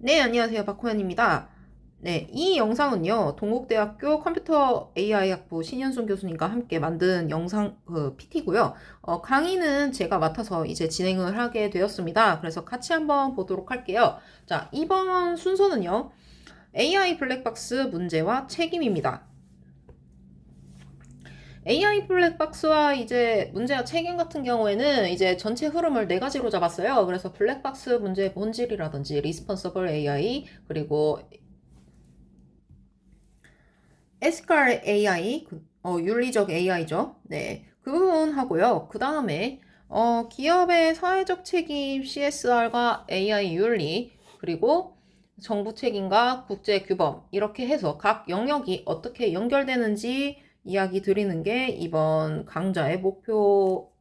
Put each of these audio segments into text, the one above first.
네, 안녕하세요. 박호연입니다. 네, 이 영상은요, 동국대학교 컴퓨터 AI 학부 신현순 교수님과 함께 만든 영상, PT고요. 강의는 제가 맡아서 이제 진행을 하게 되었습니다. 그래서 같이 한번 보도록 할게요. 자, 이번 순서는요, AI 블랙박스 문제와 책임입니다. AI 블랙박스와 이제 문제와 책임 같은 경우에는 이제 전체 흐름을 네 가지로 잡았어요. 그래서 블랙박스 문제의 본질이라든지 리스폰서블 AI, 그리고 에스칼 AI, 윤리적 AI죠. 네. 그 부분 하고요. 그 다음에, 기업의 사회적 책임 CSR과 AI 윤리, 그리고 정부 책임과 국제 규범, 이렇게 해서 각 영역이 어떻게 연결되는지 이야기 드리는 게 이번 강좌의 목표라고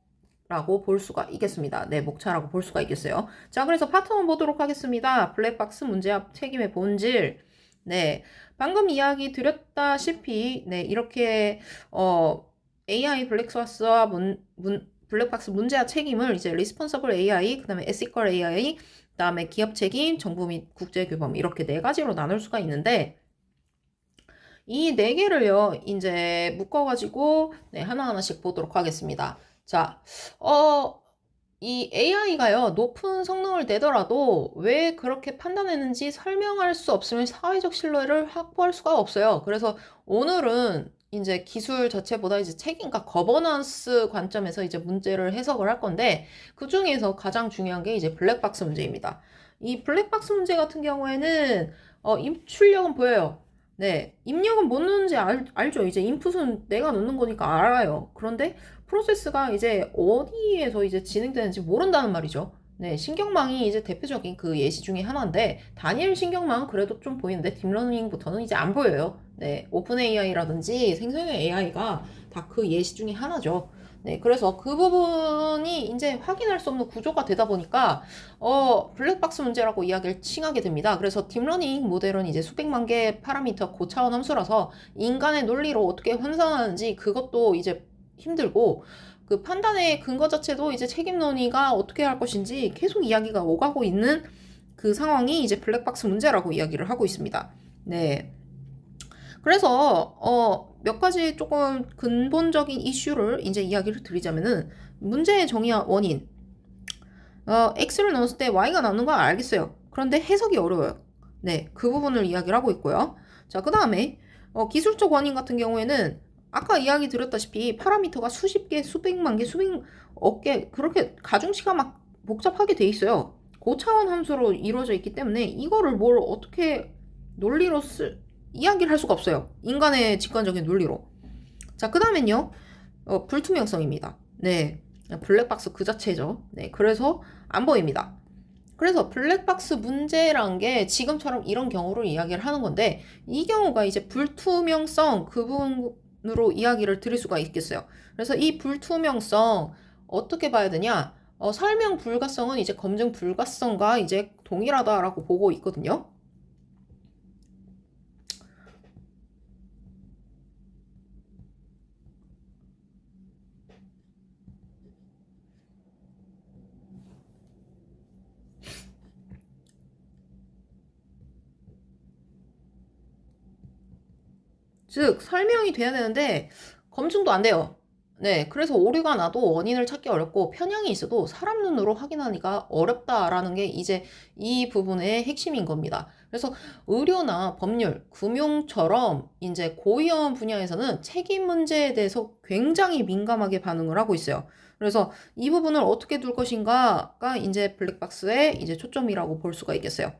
볼 수가 있겠습니다. 네, 목차라고 볼 수가 있겠어요. 자, 그래서 파트 1 보도록 하겠습니다. 블랙박스 문제와 책임의 본질. 네. 방금 이야기 드렸다시피, 네, 이렇게, AI 블랙박스와 블랙박스 문제와 책임을 이제 리스폰서블 AI, 그 다음에 에시컬 AI, 그 다음에 기업 책임, 정부 및 국제 규범, 이렇게 네 가지로 나눌 수가 있는데, 이 네 개를요, 이제 묶어가지고, 네, 하나하나씩 보도록 하겠습니다. 자, 이 AI가요, 높은 성능을 내더라도 왜 그렇게 판단했는지 설명할 수 없으면 사회적 신뢰를 확보할 수가 없어요. 그래서 오늘은 이제 기술 자체보다 이제 책임과 거버넌스 관점에서 이제 문제를 해석을 할 건데, 그 중에서 가장 중요한 게 이제 블랙박스 문제입니다. 이 블랙박스 문제 같은 경우에는, 입출력은 보여요. 네. 입력은 못 넣는지 알죠? 이제 인풋은 내가 넣는 거니까 알아요. 그런데 프로세스가 이제 어디에서 이제 진행되는지 모른다는 말이죠. 네, 신경망이 이제 대표적인 그 예시 중에 하나인데, 다니엘 신경망은 그래도 좀 보이는데, 딥러닝부터는 이제 안 보여요. 네, 오픈 AI라든지 생성형 AI가 다 그 예시 중에 하나죠. 네, 그래서 그 부분이 이제 확인할 수 없는 구조가 되다 보니까, 블랙박스 문제라고 이야기를 칭하게 됩니다. 그래서 딥러닝 모델은 이제 수백만 개 파라미터 고차원 함수라서 인간의 논리로 어떻게 환산하는지 그것도 이제 힘들고, 그 판단의 근거 자체도 이제 책임 논의가 어떻게 할 것인지 계속 이야기가 오가고 있는 그 상황이 이제 블랙박스 문제라고 이야기를 하고 있습니다. 네. 그래서 몇 가지 조금 근본적인 이슈를 이제 이야기를 드리자면은, 문제의 정의와 원인. x를 넣었을 때 y가 나오는 건 알겠어요. 그런데 해석이 어려워요. 네, 그 부분을 이야기를 하고 있고요. 자, 그 다음에 기술적 원인 같은 경우에는 아까 이야기 드렸다시피 파라미터가 수십 개, 수백만 개, 수백억 개, 그렇게 가중치가 막 복잡하게 돼 있어요. 고차원 함수로 이루어져 있기 때문에 이거를 뭘 어떻게 논리로 이야기를 할 수가 없어요. 인간의 직관적인 논리로. 자, 그 다음엔요. 불투명성입니다. 네. 블랙박스 그 자체죠. 네. 그래서 안 보입니다. 그래서 블랙박스 문제란 게 지금처럼 이런 경우를 이야기를 하는 건데, 이 경우가 이제 불투명성 그 부분으로 이야기를 드릴 수가 있겠어요. 그래서 이 불투명성 어떻게 봐야 되냐? 설명 불가성은 이제 검증 불가성과 이제 동일하다라고 보고 있거든요. 즉, 설명이 돼야 되는데, 검증도 안 돼요. 네, 그래서 오류가 나도 원인을 찾기 어렵고, 편향이 있어도 사람 눈으로 확인하기가 어렵다라는 게 이제 이 부분의 핵심인 겁니다. 그래서 의료나 법률, 금융처럼 이제 고위험 분야에서는 책임 문제에 대해서 굉장히 민감하게 반응을 하고 있어요. 그래서 이 부분을 어떻게 둘 것인가가 이제 블랙박스의 이제 초점이라고 볼 수가 있겠어요.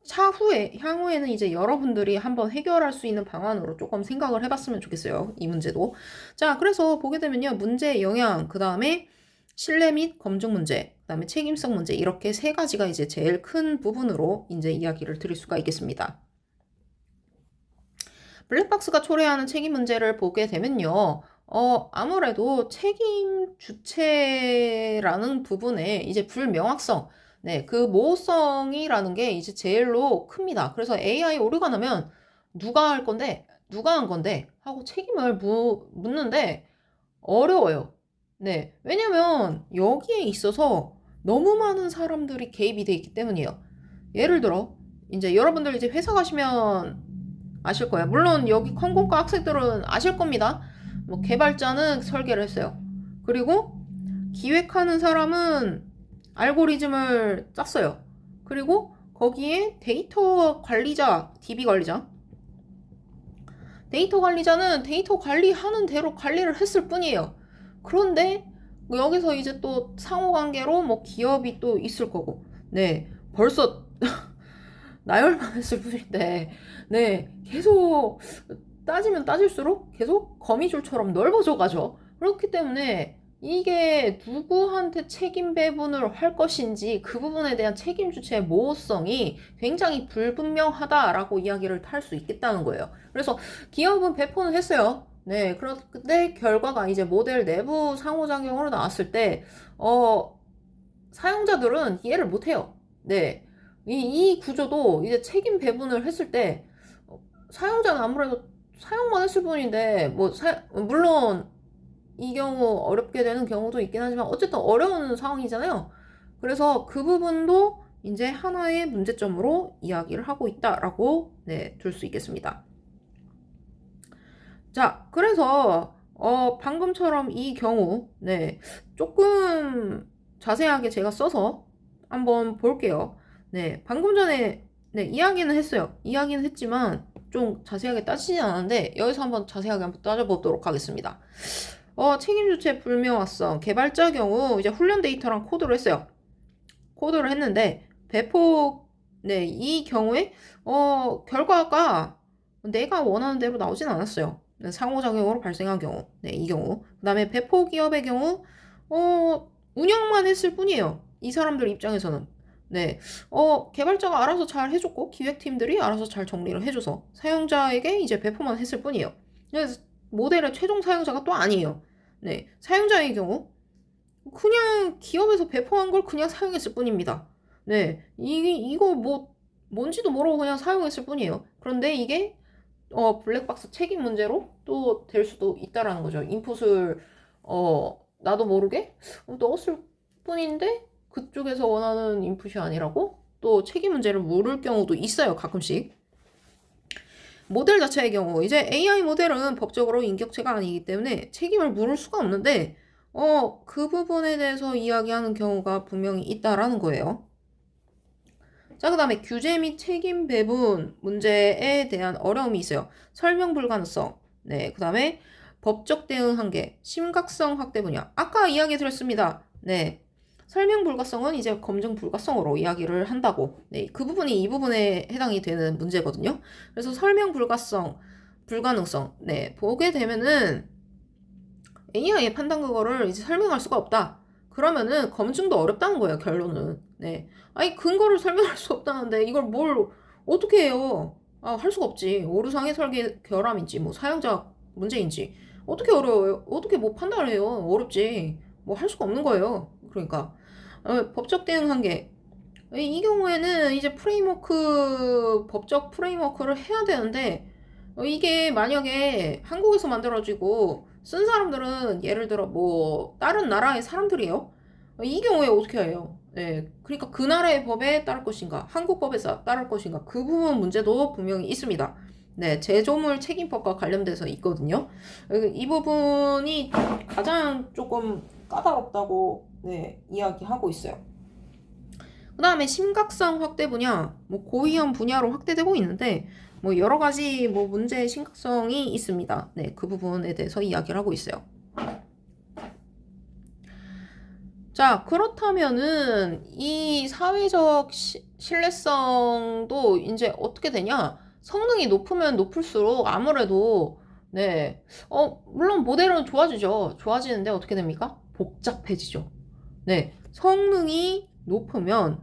향후에는 이제 여러분들이 한번 해결할 수 있는 방안으로 조금 생각을 해봤으면 좋겠어요. 이 문제도. 자, 그래서 보게 되면요. 문제의 영향, 그 다음에 신뢰 및 검증 문제, 그 다음에 책임성 문제, 이렇게 세 가지가 이제 제일 큰 부분으로 이제 이야기를 드릴 수가 있겠습니다. 블랙박스가 초래하는 책임 문제를 보게 되면요. 아무래도 책임 주체라는 부분에 이제 불명확성, 네, 그 모호성이라는 게 이제 제일로 큽니다. 그래서 AI 오류가 나면 누가 할 건데, 누가 한 건데 하고 책임을 묻는데 어려워요. 네, 왜냐면 여기에 있어서 너무 많은 사람들이 개입이 돼 있기 때문이에요. 예를 들어 이제 여러분들 이제 회사 가시면 아실 거예요. 물론 여기 컴공과 학생들은 아실 겁니다. 뭐 개발자는 설계를 했어요. 그리고 기획하는 사람은 알고리즘을 짰어요. 그리고 거기에 데이터 관리자, DB 관리자. 데이터 관리자는 데이터 관리하는 대로 관리를 했을 뿐이에요. 그런데 여기서 이제 또 상호관계로 뭐 기업이 또 있을 거고. 네. 벌써 나열만 했을 뿐인데, 네. 계속 따지면 따질수록 계속 거미줄처럼 넓어져 가죠. 그렇기 때문에 이게 누구한테 책임 배분을 할 것인지 그 부분에 대한 책임 주체의 모호성이 굉장히 불분명하다라고 이야기를 할 수 있겠다는 거예요. 그래서 기업은 배포는 했어요. 네, 그런데 결과가 이제 모델 내부 상호작용으로 나왔을 때, 사용자들은 이해를 못해요. 네, 이 구조도 이제 책임 배분을 했을 때, 사용자는 아무래도 사용만 했을 뿐인데, 물론 이 경우 어렵게 되는 경우도 있긴 하지만 어쨌든 어려운 상황이잖아요. 그래서 그 부분도 이제 하나의 문제점으로 이야기를 하고 있다라고 네, 둘 수 있겠습니다. 자, 그래서 방금처럼 이 경우 네, 조금 자세하게 제가 써서 한번 볼게요. 네, 방금 전에 네, 이야기는 했어요. 이야기는 했지만 좀 자세하게 따지지 않았는데 여기서 한번 자세하게 한번 따져보도록 하겠습니다. 책임 주체 불명확성. 개발자 경우 이제 훈련 데이터랑 코드를 했어요. 코드를 했는데 배포 네, 이 경우에 결과가 내가 원하는 대로 나오진 않았어요. 네, 상호작용으로 발생한 경우. 네, 이 경우. 그다음에 배포 기업의 경우 운영만 했을 뿐이에요. 이 사람들 입장에서는. 네. 개발자가 알아서 잘 해줬고 기획팀들이 알아서 잘 정리를 해줘서 사용자에게 이제 배포만 했을 뿐이에요. 그래서 모델의 최종 사용자가 또 아니에요. 네, 사용자의 경우 그냥 기업에서 배포한 걸 그냥 사용했을 뿐입니다. 네, 이거 뭔지도 모르고 그냥 사용했을 뿐이에요. 그런데 이게 블랙박스 책임 문제로 또 될 수도 있다라는 거죠. 인풋을 나도 모르게 넣었을 뿐인데 그쪽에서 원하는 인풋이 아니라고 또 책임 문제를 물을 경우도 있어요. 가끔씩. 모델 자체의 경우 이제 AI 모델은 법적으로 인격체가 아니기 때문에 책임을 물을 수가 없는데 그 부분에 대해서 이야기하는 경우가 분명히 있다라는 거예요. 자, 그 다음에 규제 및 책임 배분 문제에 대한 어려움이 있어요. 설명 불가능성. 네, 그 다음에 법적 대응 한계, 심각성 확대 분야. 아까 이야기 드렸습니다. 네. 설명 불가성은 이제 검증 불가성으로 이야기를 한다고. 네, 그 부분이 이 부분에 해당이 되는 문제거든요. 그래서 설명 불가능성. 네, 보게 되면은 AI의 판단 그거를 이제 설명할 수가 없다. 그러면은 검증도 어렵다는 거예요, 결론은. 네. 아니, 근거를 설명할 수 없다는데 이걸 뭘 어떻게 해요? 할 수가 없지. 오류상의 설계 결함인지, 뭐 사용자 문제인지. 어떻게 어려워요? 어떻게 뭐 판단을 해요? 어렵지. 뭐 할 수가 없는 거예요. 그러니까. 법적 대응 한계. 이 경우에는 이제 법적 프레임워크를 해야 되는데, 이게 만약에 한국에서 만들어지고 쓴 사람들은 예를 들어 뭐 다른 나라의 사람들이에요. 이 경우에 어떻게 해요? 네, 그러니까 그 나라의 법에 따를 것인가, 한국 법에 따를 것인가, 그 부분 문제도 분명히 있습니다. 네, 제조물 책임법과 관련돼서 있거든요. 이 부분이 가장 조금 까다롭다고 네, 이야기하고 있어요. 그 다음에 심각성 확대 분야, 뭐 고위험 분야로 확대되고 있는데 뭐 여러 가지 뭐 문제의 심각성이 있습니다. 네, 그 부분에 대해서 이야기를 하고 있어요. 자, 그렇다면은 이 사회적 신뢰성도 이제 어떻게 되냐? 성능이 높으면 높을수록 아무래도 네, 물론 모델은 좋아지죠. 좋아지는데 어떻게 됩니까? 복잡해지죠. 네, 성능이 높으면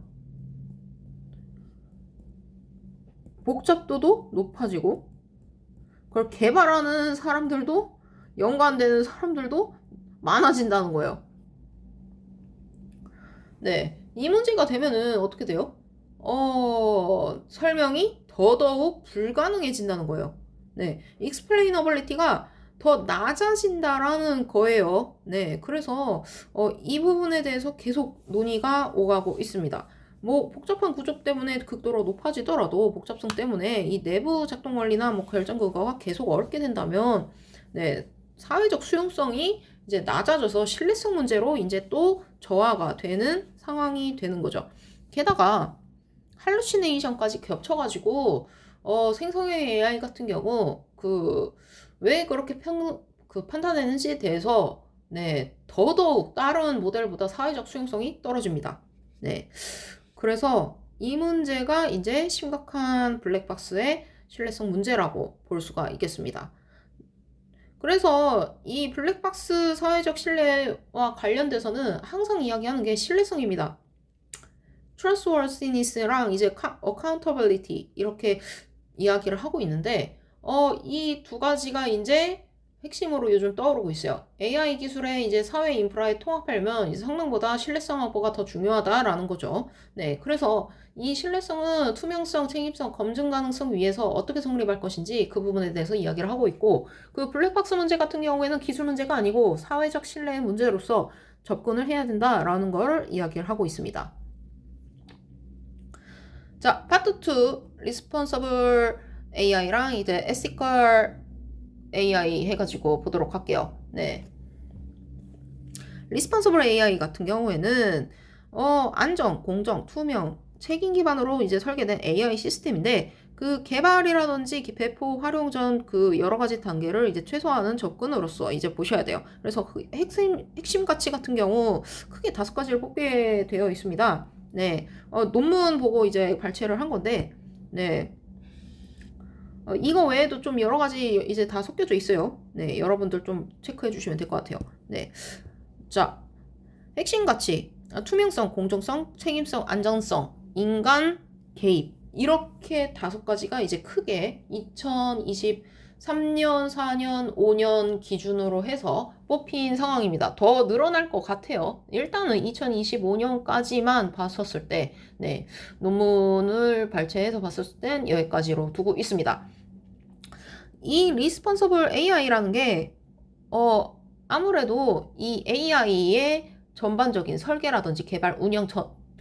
복잡도도 높아지고 그걸 개발하는 사람들도 연관되는 사람들도 많아진다는 거예요. 네, 이 문제가 되면은 어떻게 돼요? 설명이 더더욱 불가능해진다는 거예요. 네, explainability가 더 낮아진다라는 거예요. 네, 그래서 이 부분에 대해서 계속 논의가 오가고 있습니다. 뭐 복잡한 구조 때문에 극도로 높아지더라도 복잡성 때문에 이 내부 작동 원리나 뭐 결정 근거가 계속 어렵게 된다면 네, 사회적 수용성이 이제 낮아져서 신뢰성 문제로 이제 또 저하가 되는 상황이 되는 거죠. 게다가 할루시네이션까지 겹쳐가지고 생성형 AI 같은 경우 왜 그렇게 판단했는지에 대해서 네, 더더욱 다른 모델보다 사회적 수용성이 떨어집니다. 네. 그래서 이 문제가 이제 심각한 블랙박스의 신뢰성 문제라고 볼 수가 있겠습니다. 그래서 이 블랙박스 사회적 신뢰와 관련돼서는 항상 이야기하는 게 신뢰성입니다. trustworthiness랑 이제 accountability 이렇게 이야기를 하고 있는데 이 두 가지가 이제 핵심으로 요즘 떠오르고 있어요. AI 기술의 이제 사회 인프라에 통합하려면 이제 성능보다 신뢰성 확보가 더 중요하다라는 거죠. 네, 그래서 이 신뢰성은 투명성, 책임성, 검증 가능성 위에서 어떻게 성립할 것인지 그 부분에 대해서 이야기를 하고 있고 그 블랙박스 문제 같은 경우에는 기술 문제가 아니고 사회적 신뢰의 문제로서 접근을 해야 된다라는 걸 이야기를 하고 있습니다. 자, 파트 2, Responsible AI랑 이제 Ethical AI 해가지고 보도록 할게요. 네. Responsible AI 같은 경우에는 안정, 공정, 투명, 책임 기반으로 이제 설계된 AI 시스템인데 그 개발이라든지 배포, 활용 전 그 여러 가지 단계를 이제 최소화하는 접근으로서 이제 보셔야 돼요. 그래서 그 핵심 가치 같은 경우 크게 5가지를 뽑게 되어 있습니다. 네. 논문 보고 이제 발췌를 한 건데, 네. 이거 외에도 좀 여러 가지 이제 다 섞여져 있어요. 네. 여러분들 좀 체크해 주시면 될 것 같아요. 네. 자, 핵심 가치. 투명성, 공정성, 책임성, 안전성, 인간 개입. 이렇게 5가지가 이제 크게 2023년, 4년, 5년 기준으로 해서 뽑힌 상황입니다. 더 늘어날 것 같아요. 일단은 2025년까지만 봤었을 때, 네, 논문을 발췌해서 봤었을 땐 여기까지로 두고 있습니다. 이 Responsible AI라는 게, 아무래도 이 AI의 전반적인 설계라든지 개발, 운영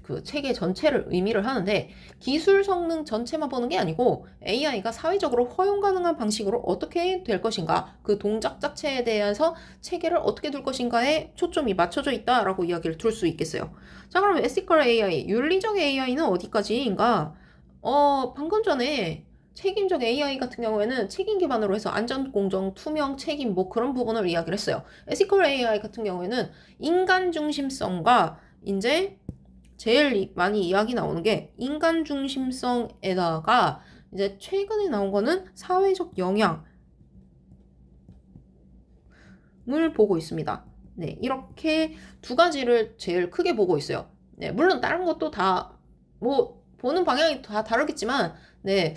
그 체계 전체를 의미를 하는데 기술 성능 전체만 보는 게 아니고 AI가 사회적으로 허용 가능한 방식으로 어떻게 될 것인가 그 동작 자체에 대해서 체계를 어떻게 둘 것인가에 초점이 맞춰져 있다라고 이야기를 둘 수 있겠어요. 자, 그럼 Ethical AI, 윤리적 AI는 어디까지인가? 방금 전에 책임적 AI 같은 경우에는 책임 기반으로 해서 안전, 공정, 투명, 책임 뭐 그런 부분을 이야기를 했어요. Ethical AI 같은 경우에는 인간 중심성과 이제 제일 많이 이야기 나오는 게 인간 중심성에다가 이제 최근에 나온 거는 사회적 영향을 보고 있습니다. 네, 이렇게 2가지를 제일 크게 보고 있어요. 네, 물론 다른 것도 다 뭐 보는 방향이 다 다르겠지만 네,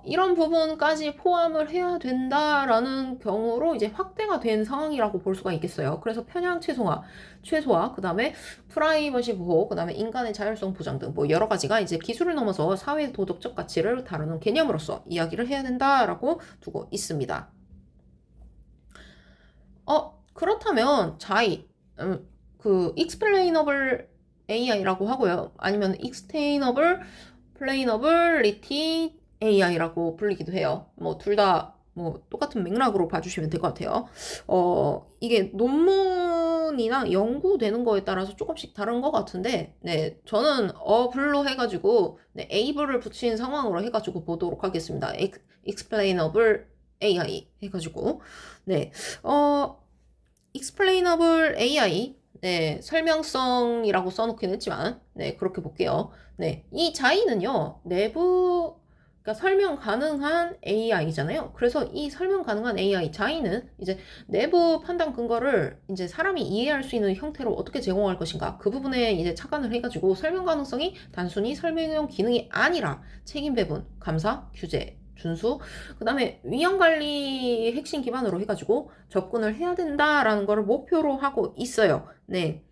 이런 부분까지 포함을 해야 된다라는 경우로 이제 확대가 된 상황이라고 볼 수가 있겠어요. 그래서 편향 최소화, 그 다음에 프라이버시 보호, 그 다음에 인간의 자율성 보장 등 뭐 여러 가지가 이제 기술을 넘어서 사회 도덕적 가치를 다루는 개념으로서 이야기를 해야 된다라고 두고 있습니다. 그렇다면 그 explainable AI라고 하고요. 아니면 explainable 플레이너블리티 AI라고 불리기도 해요. 뭐 둘 다 뭐 똑같은 맥락으로 봐주시면 될 것 같아요. 이게 논문이나 연구되는 거에 따라서 조금씩 다른 것 같은데, 네, 저는 어블로 해가지고 네, able을 붙인 상황으로 해가지고 보도록 하겠습니다. explainable AI 해가지고 네, explainable AI 네, 설명성이라고 써놓긴 했지만, 네, 그렇게 볼게요. 네, 이 자이는요, 그러니까 설명 가능한 AI잖아요. 그래서 이 설명 가능한 AI, 자이는 이제 내부 판단 근거를 이제 사람이 이해할 수 있는 형태로 어떻게 제공할 것인가. 그 부분에 이제 착안을 해가지고 설명 가능성이 단순히 설명용 기능이 아니라 책임 배분, 감사, 규제, 준수, 그 다음에 위험관리 핵심 기반으로 해가지고 접근을 해야 된다라는 것을 목표로 하고 있어요. 네.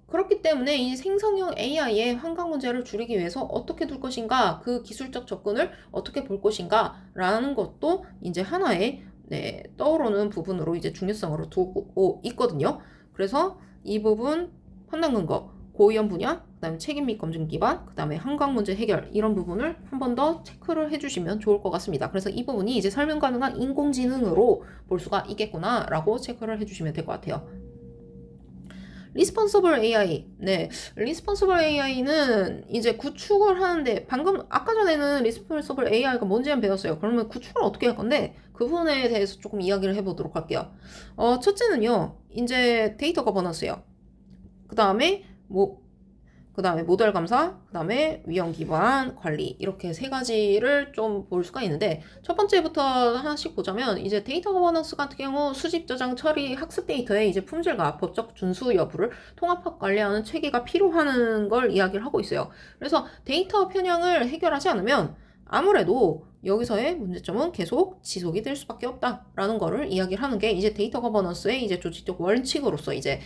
그렇기 때문에 이 생성형 AI의 환경 문제를 줄이기 위해서 어떻게 둘 것인가, 그 기술적 접근을 어떻게 볼 것인가, 라는 것도 이제 하나의, 네, 떠오르는 부분으로 이제 중요성으로 두고 있거든요. 그래서 이 부분 판단 근거, 고위험 분야, 그 다음에 책임 및 검증 기반, 그 다음에 한강 문제 해결 이런 부분을 한 번 더 체크를 해주시면 좋을 것 같습니다. 그래서 이 부분이 이제 설명 가능한 인공지능으로 볼 수가 있겠구나 라고 체크를 해주시면 될 것 같아요. Responsible AI. 네. Responsible AI는 이제 구축을 하는데, 방금, 아까 전에는 Responsible AI가 뭔지는 배웠어요. 그러면 구축을 어떻게 할 건데, 그 부분에 대해서 조금 이야기를 해보도록 할게요. 첫째는요, 이제 데이터 거버넌스요. 그 다음에, 그 다음에 모델 감사, 그 다음에 위험 기반 관리 이렇게 세 가지를 좀 볼 수가 있는데 첫 번째부터 하나씩 보자면 이제 데이터 거버넌스 같은 경우 수집, 저장, 처리, 학습 데이터의 이제 품질과 법적 준수 여부를 통합하고 관리하는 체계가 필요한 걸 이야기를 하고 있어요. 그래서 데이터 편향을 해결하지 않으면 아무래도 여기서의 문제점은 계속 지속이 될 수밖에 없다라는 거를 이야기를 하는 게 이제 데이터 거버넌스의 이제 조직적 원칙으로서 이제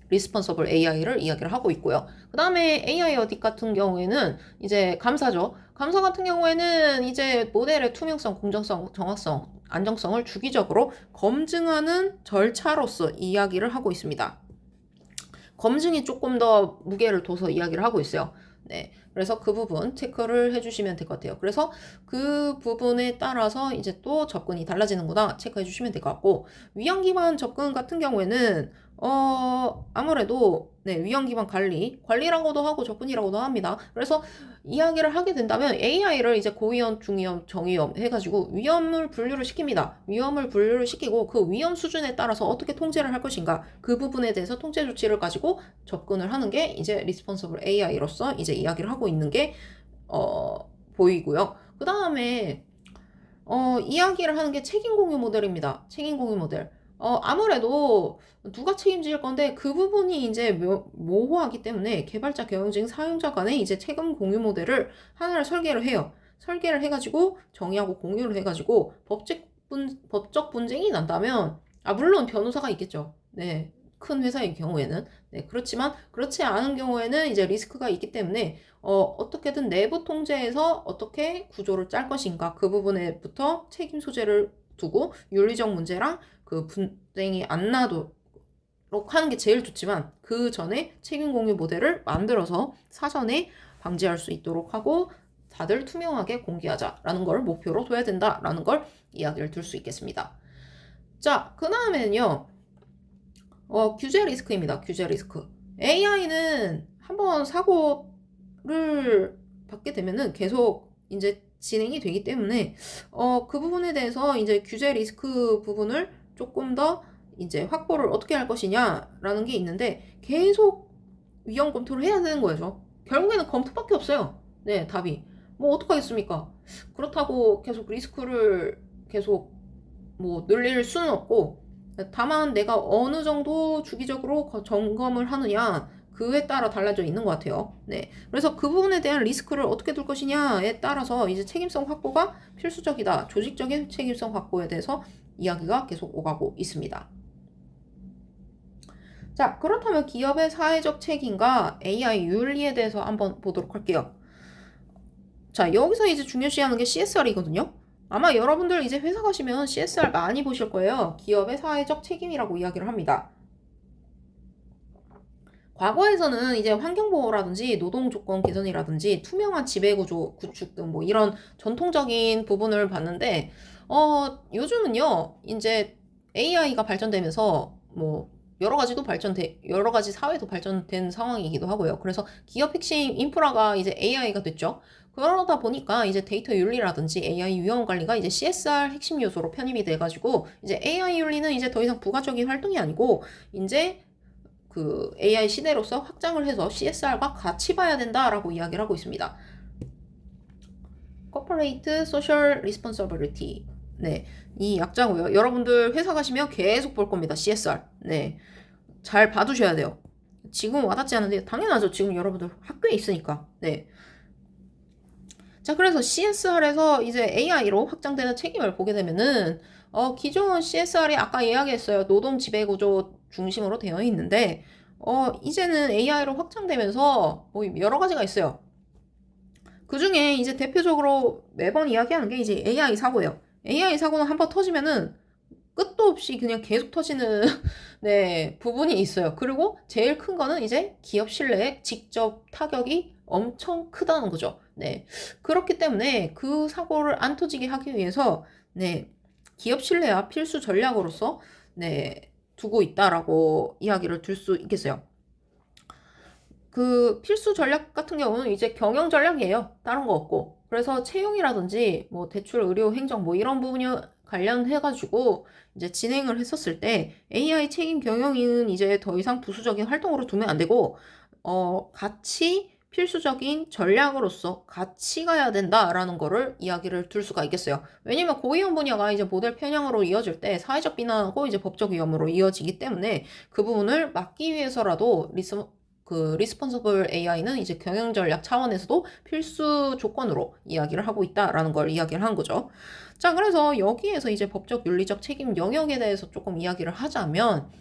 리스폰서블 AI를 이야기를 하고 있고요. 그 다음에 AI 어딕 같은 경우에는 이제 감사죠. 감사 같은 경우에는 이제 모델의 투명성, 공정성, 정확성, 안정성을 주기적으로 검증하는 절차로서 이야기를 하고 있습니다. 검증이 조금 더 무게를 둬서 이야기를 하고 있어요. 네. 그래서 그 부분 체크를 해주시면 될 것 같아요. 그래서 그 부분에 따라서 이제 또 접근이 달라지는구나 체크해 주시면 될 것 같고, 위험 기반 접근 같은 경우에는 아무래도 네, 위험 기반 관리라고도 하고 접근이라고도 합니다. 그래서 이야기를 하게 된다면 AI를 이제 고위험, 중위험, 정위험 해가지고 위험을 분류를 시킵니다. 위험을 분류를 시키고 그 위험 수준에 따라서 어떻게 통제를 할 것인가 그 부분에 대해서 통제 조치를 가지고 접근을 하는 게 이제 리스폰서블 AI로서 이제 이야기를 하고 있는 게 보이고요. 그 다음에 이야기를 하는 게 책임 공유 모델입니다. 책임 공유 모델. 아무래도 누가 책임질 건데 그 부분이 이제 모호하기 때문에 개발자, 경영진, 사용자 간에 이제 책임 공유 모델을 하나를 설계를 해요. 설계를 해가지고 정의하고 공유를 해가지고 법적 분쟁이 난다면 물론 변호사가 있겠죠. 네. 큰 회사의 경우에는. 네. 그렇지만 그렇지 않은 경우에는 이제 리스크가 있기 때문에 어떻게든 내부 통제에서 어떻게 구조를 짤 것인가 그 부분에부터 책임 소재를 두고 윤리적 문제랑 그 분쟁이 안 나도록 하는 게 제일 좋지만 그 전에 책임 공유 모델을 만들어서 사전에 방지할 수 있도록 하고 다들 투명하게 공개하자라는 걸 목표로 둬야 된다라는 걸 이야기를 둘 수 있겠습니다. 자, 그 다음에는요. 규제 리스크입니다. 규제 리스크. AI는 한번 사고를 받게 되면은 계속 이제 진행이 되기 때문에 그 부분에 대해서 이제 규제 리스크 부분을 조금 더 이제 확보를 어떻게 할 것이냐라는 게 있는데 계속 위험 검토를 해야 되는 거죠. 결국에는 검토밖에 없어요. 네, 답이. 뭐 어떡하겠습니까? 그렇다고 계속 리스크를 계속 뭐 늘릴 수는 없고 다만 내가 어느 정도 주기적으로 점검을 하느냐 그에 따라 달라져 있는 것 같아요. 네. 그래서 그 부분에 대한 리스크를 어떻게 둘 것이냐에 따라서 이제 책임성 확보가 필수적이다. 조직적인 책임성 확보에 대해서 이야기가 계속 오가고 있습니다. 자, 그렇다면 기업의 사회적 책임과 AI 윤리에 대해서 한번 보도록 할게요. 자, 여기서 이제 중요시하는 게 CSR이거든요. 아마 여러분들 이제 회사 가시면 CSR 많이 보실 거예요. 기업의 사회적 책임이라고 이야기를 합니다. 과거에서는 이제 환경보호라든지 노동조건 개선이라든지 투명한 지배구조 구축 등 뭐 이런 전통적인 부분을 봤는데, 요즘은요, 이제 AI가 발전되면서 뭐 여러 가지 사회도 발전된 상황이기도 하고요. 그래서 기업 핵심 인프라가 이제 AI가 됐죠. 그러다 보니까 이제 데이터 윤리라든지 AI 위험 관리가 이제 CSR 핵심 요소로 편입이 돼가지고 이제 AI 윤리는 이제 더 이상 부가적인 활동이 아니고 이제 그 AI 시대로서 확장을 해서 CSR과 같이 봐야 된다라고 이야기를 하고 있습니다. Corporate Social Responsibility. 네, 이 약자고요. 여러분들 회사 가시면 계속 볼 겁니다. CSR. 네, 잘 봐두셔야 돼요. 지금 와닿지 않은데 당연하죠. 지금 여러분들 학교에 있으니까. 네. 자, 그래서 CSR에서 이제 AI로 확장되는 책임을 보게 되면은 기존 CSR이 아까 이야기했어요. 노동 지배 구조 중심으로 되어 있는데 이제는 AI로 확장되면서 뭐 여러 가지가 있어요. 그 중에 이제 대표적으로 매번 이야기하는 게 이제 AI 사고예요. AI 사고는 한번 터지면은 끝도 없이 그냥 계속 터지는 네, 부분이 있어요. 그리고 제일 큰 거는 이제 기업 신뢰에 직접 타격이 엄청 크다는 거죠. 네. 그렇기 때문에 그 사고를 안 터지게 하기 위해서 네, 기업 신뢰와 필수 전략으로서 네, 두고 있다라고 이야기를 들 수 있겠어요. 그 필수 전략 같은 경우는 이제 경영 전략이에요. 다른 거 없고. 그래서 채용이라든지 뭐 대출, 의료, 행정 뭐 이런 부분이 관련해가지고 이제 진행을 했었을 때 AI 책임 경영인은 이제 더 이상 부수적인 활동으로 두면 안 되고 같이 필수적인 전략으로서 같이 가야 된다라는 거를 이야기를 둘 수가 있겠어요. 왜냐면 고위험 분야가 이제 모델 편향으로 이어질 때 사회적 비난하고 이제 법적 위험으로 이어지기 때문에 그 부분을 막기 위해서라도 리스폰서블 AI는 이제 경영 전략 차원에서도 필수 조건으로 이야기를 하고 있다라는 걸 이야기를 한 거죠. 자, 그래서 여기에서 이제 법적 윤리적 책임 영역에 대해서 조금 이야기를 하자면,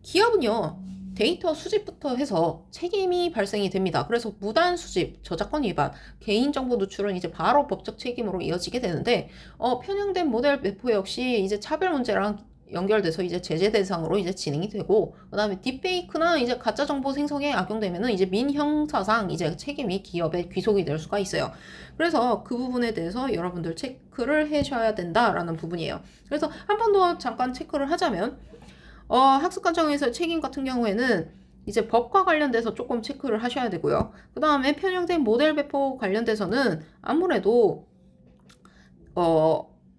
기업은요, 데이터 수집부터 해서 책임이 발생이 됩니다. 그래서 무단 수집, 저작권 위반, 개인정보 누출은 이제 바로 법적 책임으로 이어지게 되는데, 편향된 모델 배포 역시 이제 차별 문제랑 연결돼서 이제 제재 대상으로 이제 진행이 되고, 그 다음에 딥페이크나 이제 가짜 정보 생성에 악용되면은 이제 민형사상 이제 책임이 기업에 귀속이 될 수가 있어요. 그래서 그 부분에 대해서 여러분들 체크를 해셔야 된다라는 부분이에요. 그래서 한 번 더 잠깐 체크를 하자면, 학습과정에서 책임 같은 경우에는 이제 법과 관련돼서 조금 체크를 하셔야 되고요. 그 다음에 편향된 모델 배포 관련돼서는 아무래도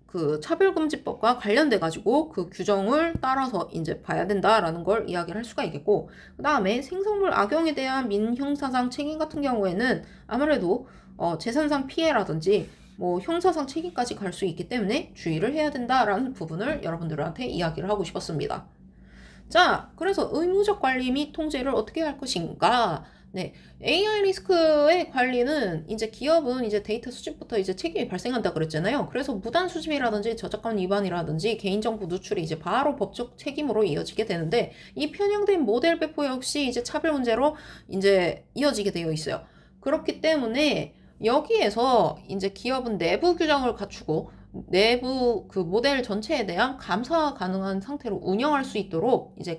그 차별금지법과 관련돼 가지고 그 규정을 따라서 이제 봐야 된다라는 걸 이야기를 할 수가 있겠고, 그 다음에 생성물 악용에 대한 민형사상 책임 같은 경우에는 아무래도 재산상 피해라든지 뭐 형사상 책임까지 갈 수 있기 때문에 주의를 해야 된다라는 부분을 여러분들한테 이야기를 하고 싶었습니다. 자, 그래서 의무적 관리 및 통제를 어떻게 할 것인가? 네, AI 리스크의 관리는 이제 기업은 이제 데이터 수집부터 이제 책임이 발생한다 그랬잖아요. 그래서 무단 수집이라든지 저작권 위반이라든지 개인정보 누출이 이제 바로 법적 책임으로 이어지게 되는데, 이 편향된 모델 배포 역시 이제 차별 문제로 이제 이어지게 되어 있어요. 그렇기 때문에 여기에서 이제 기업은 내부 규정을 갖추고 내부 그 모델 전체에 대한 감사 가능한 상태로 운영할 수 있도록 이제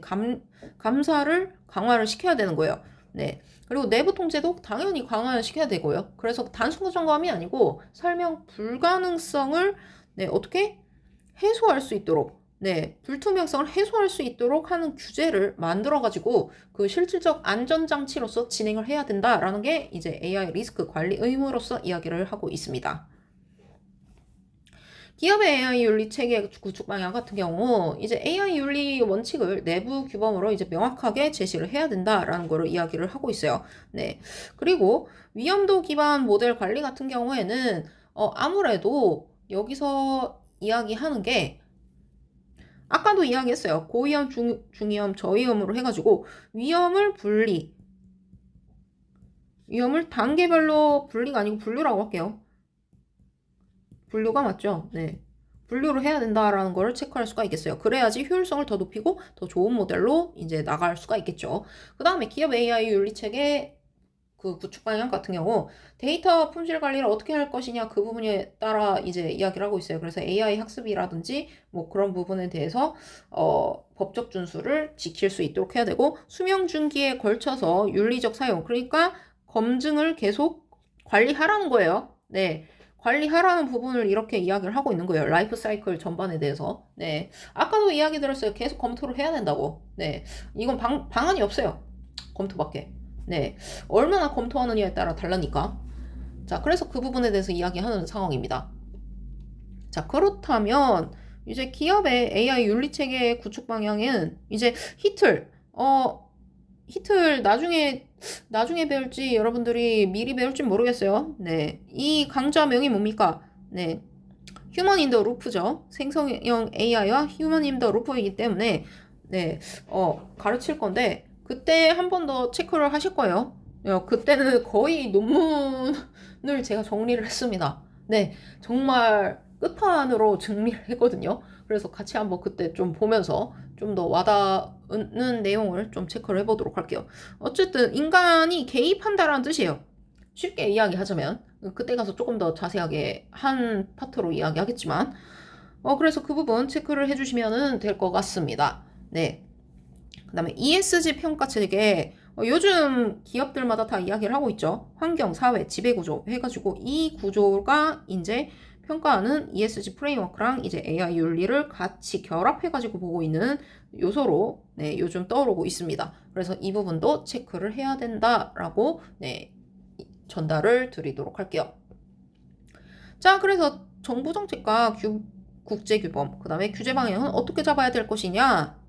감사를 강화를 시켜야 되는 거예요. 네. 그리고 내부 통제도 당연히 강화를 시켜야 되고요. 그래서 단순 점검이 아니고 설명 불가능성을 네, 어떻게 해소할 수 있도록 네, 불투명성을 해소할 수 있도록 하는 규제를 만들어가지고 그 실질적 안전장치로서 진행을 해야 된다라는 게 이제 AI 리스크 관리 의무로서 이야기를 하고 있습니다. 기업의 AI 윤리 체계 구축 방향 같은 경우 이제 AI 윤리 원칙을 내부 규범으로 이제 명확하게 제시를 해야 된다라는 거를 이야기를 하고 있어요. 네. 그리고 위험도 기반 모델 관리 같은 경우에는 아무래도 여기서 이야기하는 게 아까도 이야기했어요. 고위험, 중위험, 저위험으로 해가지고 위험을 단계별로 분리가 아니고 분류라고 할게요. 분류가 맞죠? 네. 분류를 해야 된다라는 거를 체크할 수가 있겠어요. 그래야지 효율성을 더 높이고 더 좋은 모델로 이제 나갈 수가 있겠죠. 그 다음에 기업 AI 윤리체계 그 구축 방향 같은 경우 데이터 품질 관리를 어떻게 할 것이냐 그 부분에 따라 이제 이야기를 하고 있어요. 그래서 AI 학습이라든지 뭐 그런 부분에 대해서 법적 준수를 지킬 수 있도록 해야 되고, 수명 중기에 걸쳐서 윤리적 사용, 그러니까 검증을 계속 관리하라는 거예요. 네. 관리하라는 부분을 이렇게 이야기를 하고 있는 거예요. 라이프 사이클 전반에 대해서. 네. 아까도 이야기 들었어요. 계속 검토를 해야 된다고. 네. 이건 방안이 없어요. 검토밖에. 네. 얼마나 검토하느냐에 따라 달라니까. 자, 그래서 그 부분에 대해서 이야기하는 상황입니다. 자, 그렇다면 이제 기업의 AI 윤리 체계 구축 방향은 이제 히틀 나중에 배울지 여러분들이 미리 배울지 모르겠어요. 네. 이 강좌명이 뭡니까? 네. 휴먼 인더 루프죠. 생성형 AI와 휴먼 인더 루프이기 때문에 네. 가르칠 건데 그때 한 번 더 체크를 하실 거예요. 그때는 거의 논문을 제가 정리를 했습니다. 네. 정말 끝판으로 정리를 했거든요. 그래서 같이 한번 그때 좀 보면서 좀 더 와닿는 내용을 좀 체크를 해보도록 할게요. 어쨌든 인간이 개입한다라는 뜻이에요. 쉽게 이야기하자면 그때 가서 조금 더 자세하게 한 파트로 이야기하겠지만 그래서 그 부분 체크를 해주시면 될 것 같습니다. 네. 그 다음에 ESG 평가 체계, 요즘 기업들마다 다 이야기를 하고 있죠. 환경, 사회, 지배구조 해가지고 이 구조가 이제 평가하는 ESG 프레임워크랑 이제 AI 윤리를 같이 결합해가지고 보고 있는 요소로 네, 요즘 떠오르고 있습니다. 그래서 이 부분도 체크를 해야 된다라고 네, 전달을 드리도록 할게요. 자, 그래서 정부 정책과 국제규범, 그 다음에 규제 방향은 어떻게 잡아야 될 것이냐?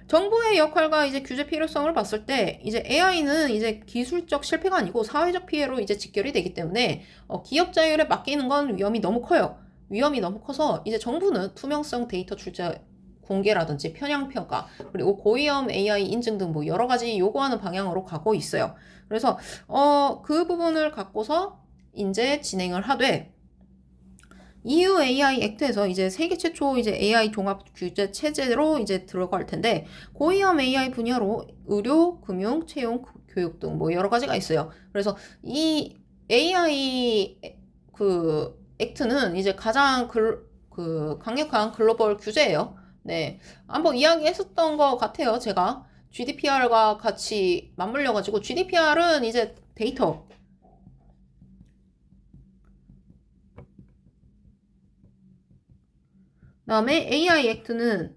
정부의 역할과 이제 규제 필요성을 봤을 때 이제 AI는 이제 기술적 실패가 아니고 사회적 피해로 이제 직결이 되기 때문에 기업 자율에 맡기는 건 위험이 너무 커요. 위험이 너무 커서 이제 정부는 투명성 데이터 출제 공개라든지 편향 평가 그리고 고위험 AI 인증 등 뭐 여러 가지 요구하는 방향으로 가고 있어요. 그래서 그 부분을 갖고서 이제 진행을 하되 EU AI 액트에서 이제 세계 최초 이제 AI 종합 규제 체제로 이제 들어갈 텐데 고위험 AI 분야로 의료, 금융, 채용, 교육 등 뭐 여러 가지가 있어요. 그래서 이 AI 그 액트는 이제 가장 그 강력한 글로벌 규제예요. 네, 한번 이야기했었던 것 같아요. 제가 GDPR과 같이 맞물려 가지고 GDPR은 이제 데이터 그다음에 AI 액트는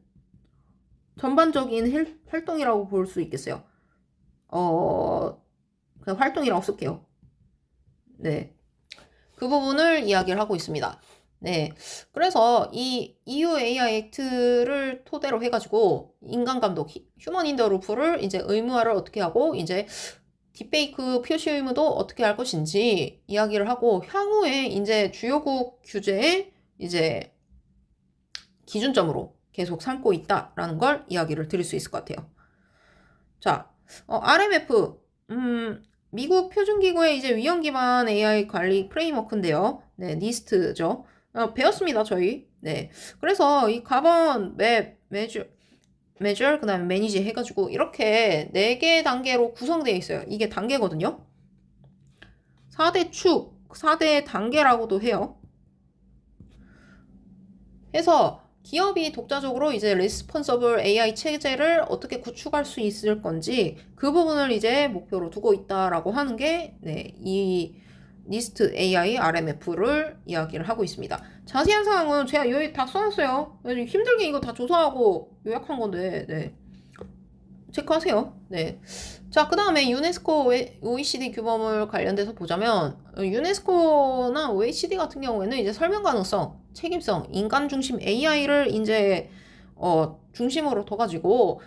전반적인 활동이라고 볼 수 있겠어요. 그냥 활동이라고 쓸게요. 네. 그 부분을 이야기를 하고 있습니다. 네. 그래서 이 EU AI 액트를 토대로 해가지고 인간 감독, 휴먼 인더 루프를 이제 의무화를 어떻게 하고 이제 딥페이크 표시 의무도 어떻게 할 것인지 이야기를 하고 향후에 이제 주요국 규제에 이제 기준점으로 계속 삼고 있다라는 걸 이야기를 드릴 수 있을 것 같아요. 자, RMF, 미국 표준기구의 이제 위험 기반 AI 관리 프레임워크인데요. 네, 니스트죠. 배웠습니다, 저희. 네. 그래서 이 가번, 맵, 메저, 그 다음에 매니지 해가지고 이렇게 4개 단계로 구성되어 있어요. 이게 단계거든요. 4대 축, 4대 단계라고도 해요. 해서 기업이 독자적으로 이제 리스폰서블 AI 체제를 어떻게 구축할 수 있을 건지 그 부분을 이제 목표로 두고 있다라고 하는 게 네, 이 니스트 AI RMF를 이야기를 하고 있습니다. 자세한 사항은 제가 여기 다 써놨어요. 힘들게 이거 다 조사하고 요약한 건데 네. 체크하세요. 네. 자, 그 다음에 유네스코 OECD 규범을 관련돼서 보자면 유네스코나 OECD 같은 경우에는 이제 설명 가능성, 책임성, 인간 중심 AI를 이제 중심으로 둬가지고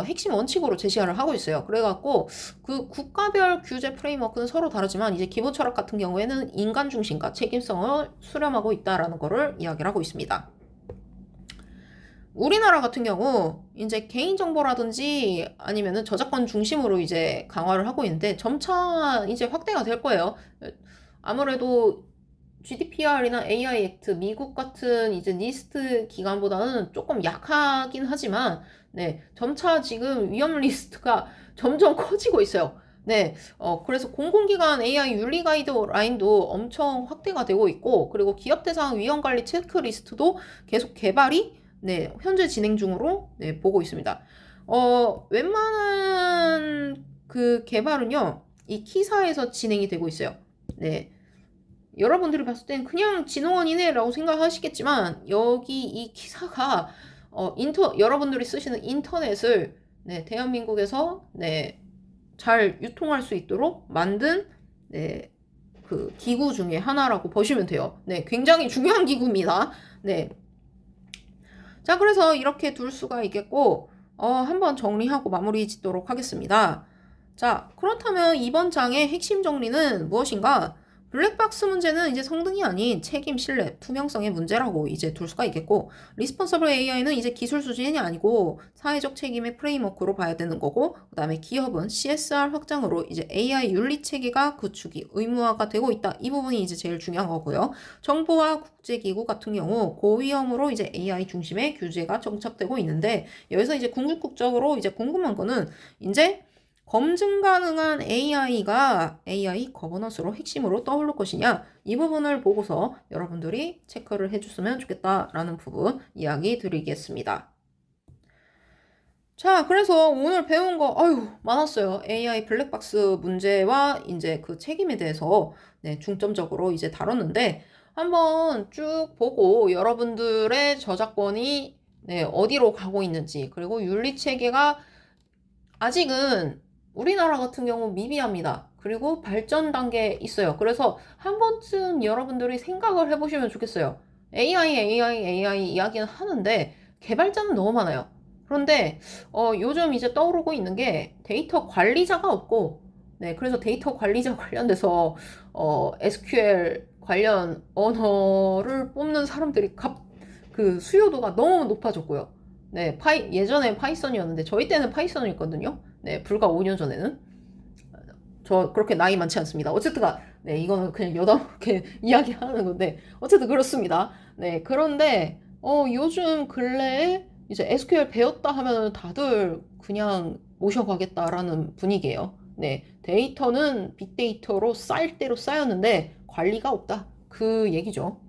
핵심 원칙으로 제시를 하고 있어요. 그래갖고 그 국가별 규제 프레임워크는 서로 다르지만 이제 기본 철학 같은 경우에는 인간 중심과 책임성을 수렴하고 있다라는 거를 이야기를 하고 있습니다. 우리나라 같은 경우 이제 개인정보라든지 아니면은 저작권 중심으로 이제 강화를 하고 있는데 점차 이제 확대가 될 거예요. 아무래도 GDPR이나 AI 액트, 미국 같은 이제 리스트 기관보다는 조금 약하긴 하지만, 네, 점차 지금 위험 리스트가 점점 커지고 있어요. 네, 그래서 공공기관 AI 윤리 가이드라인도 엄청 확대가 되고 있고, 그리고 기업 대상 위험 관리 체크리스트도 계속 개발이 네, 현재 진행 중으로 네, 보고 있습니다. 웬만한 그 개발은요, 이 키사에서 진행이 되고 있어요. 네. 여러분들이 봤을 땐 그냥 진흥원이네라고 생각하시겠지만, 여기 이 키사가, 여러분들이 쓰시는 인터넷을, 네, 대한민국에서, 네, 잘 유통할 수 있도록 만든, 네, 그 기구 중에 하나라고 보시면 돼요. 네, 굉장히 중요한 기구입니다. 네. 자, 그래서 이렇게 둘 수가 있겠고, 한번 정리하고 마무리 짓도록 하겠습니다. 자, 그렇다면 이번 장의 핵심 정리는 무엇인가? 블랙박스 문제는 이제 성능이 아닌 책임, 신뢰, 투명성의 문제라고 이제 둘 수가 있겠고, 리스폰서블 AI는 이제 기술 수준이 아니고 사회적 책임의 프레임워크로 봐야 되는 거고, 그 다음에 기업은 CSR 확장으로 이제 AI 윤리 체계가 구축이 의무화가 되고 있다. 이 부분이 이제 제일 중요한 거고요. 정부와 국제기구 같은 경우 고위험으로 이제 AI 중심의 규제가 정착되고 있는데, 여기서 이제 궁극적으로 이제 궁금한 거는 이제 검증 가능한 AI가 AI 거버넌스로 핵심으로 떠오를 것이냐, 이 부분을 보고서 여러분들이 체크를 해줬으면 좋겠다라는 부분 이야기 드리겠습니다. 자, 그래서 오늘 배운 거, 많았어요. AI 블랙박스 문제와 이제 그 책임에 대해서 네, 중점적으로 이제 다뤘는데, 한번 쭉 보고 여러분들의 저작권이 네, 어디로 가고 있는지, 그리고 윤리 체계가 아직은 우리나라 같은 경우 미비합니다. 그리고 발전 단계에 있어요. 그래서 한 번쯤 여러분들이 생각을 해보시면 좋겠어요. AI 이야기는 하는데 개발자는 너무 많아요. 그런데 요즘 이제 떠오르고 있는 게 데이터 관리자가 없고, 네, 그래서 데이터 관리자 관련돼서 SQL 관련 언어를 뽑는 사람들이 그 수요도가 너무 높아졌고요. 네, 예전에 파이썬이었는데 저희 때는 파이썬이었거든요. 네, 불과 5년 전에는. 저 그렇게 나이 많지 않습니다. 어쨌든가 네, 이거는 그냥 여담게 이야기하는 건데 어쨌든 그렇습니다. 네, 그런데 요즘 근래에 이제 SQL 배웠다 하면 다들 그냥 모셔가겠다라는 분위기예요. 네, 데이터는 빅데이터로 쌓일 대로 쌓였는데 관리가 없다. 그 얘기죠.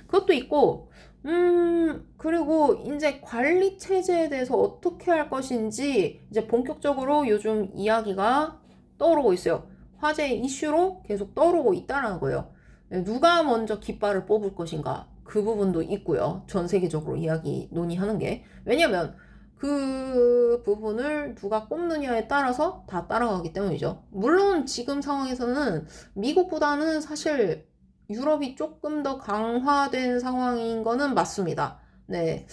그것도 있고, 그리고 이제 관리 체제에 대해서 어떻게 할 것인지 이제 본격적으로 요즘 이야기가 떠오르고 있어요. 화제 이슈로 계속 떠오르고 있다는 거예요. 누가 먼저 깃발을 뽑을 것인가? 그 부분도 있고요. 전 세계적으로 이야기 논의하는 게. 왜냐면 그 부분을 누가 꼽느냐에 따라서 다 따라가기 때문이죠. 물론 지금 상황에서는 미국보다는 사실 유럽이 조금 더 강화된 상황인 거는 맞습니다. 네.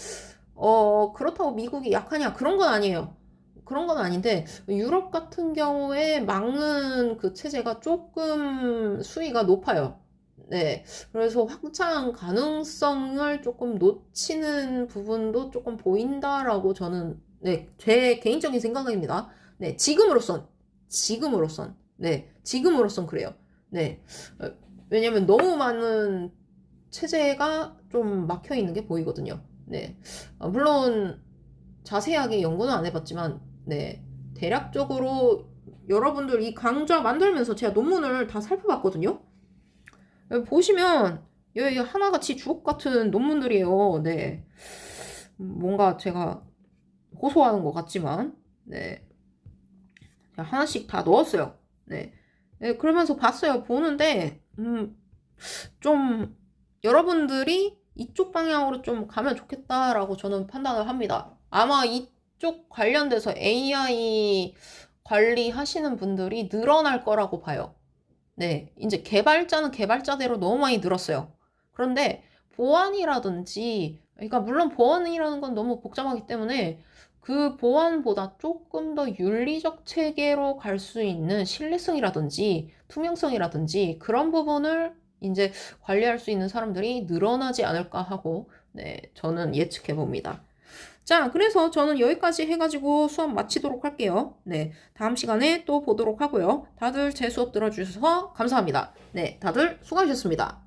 그렇다고 미국이 약하냐? 그런 건 아니에요. 그런 건 아닌데, 유럽 같은 경우에 막는 그 체제가 조금 수위가 높아요. 네. 그래서 확장 가능성을 조금 놓치는 부분도 조금 보인다라고 저는, 네, 제 개인적인 생각입니다. 네. 지금으로선. 네. 지금으로선 그래요. 네. 왜냐면 너무 많은 체제가 좀 막혀 있는 게 보이거든요. 네. 물론 자세하게 연구는 안 해봤지만, 네. 대략적으로 여러분들 이 강좌 만들면서 제가 논문을 다 살펴봤거든요. 보시면 여기 하나같이 주옥 같은 논문들이에요. 네. 뭔가 제가 호소하는 것 같지만, 네. 하나씩 다 넣었어요. 네. 네, 그러면서 봤어요. 보는데, 좀 여러분들이 이쪽 방향으로 좀 가면 좋겠다라고 저는 판단을 합니다. 아마 이쪽 관련돼서 AI 관리하시는 분들이 늘어날 거라고 봐요. 네, 이제 개발자는 개발자대로 너무 많이 늘었어요. 그런데 보안이라든지, 그러니까 물론 보안이라는 건 너무 복잡하기 때문에 그 보안보다 조금 더 윤리적 체계로 갈 수 있는 신뢰성이라든지 투명성이라든지 그런 부분을 이제 관리할 수 있는 사람들이 늘어나지 않을까 하고, 네, 저는 예측해 봅니다. 자, 그래서 저는 여기까지 해가지고 수업 마치도록 할게요. 네, 다음 시간에 또 보도록 하고요. 다들 제 수업 들어주셔서 감사합니다. 네, 다들 수고하셨습니다.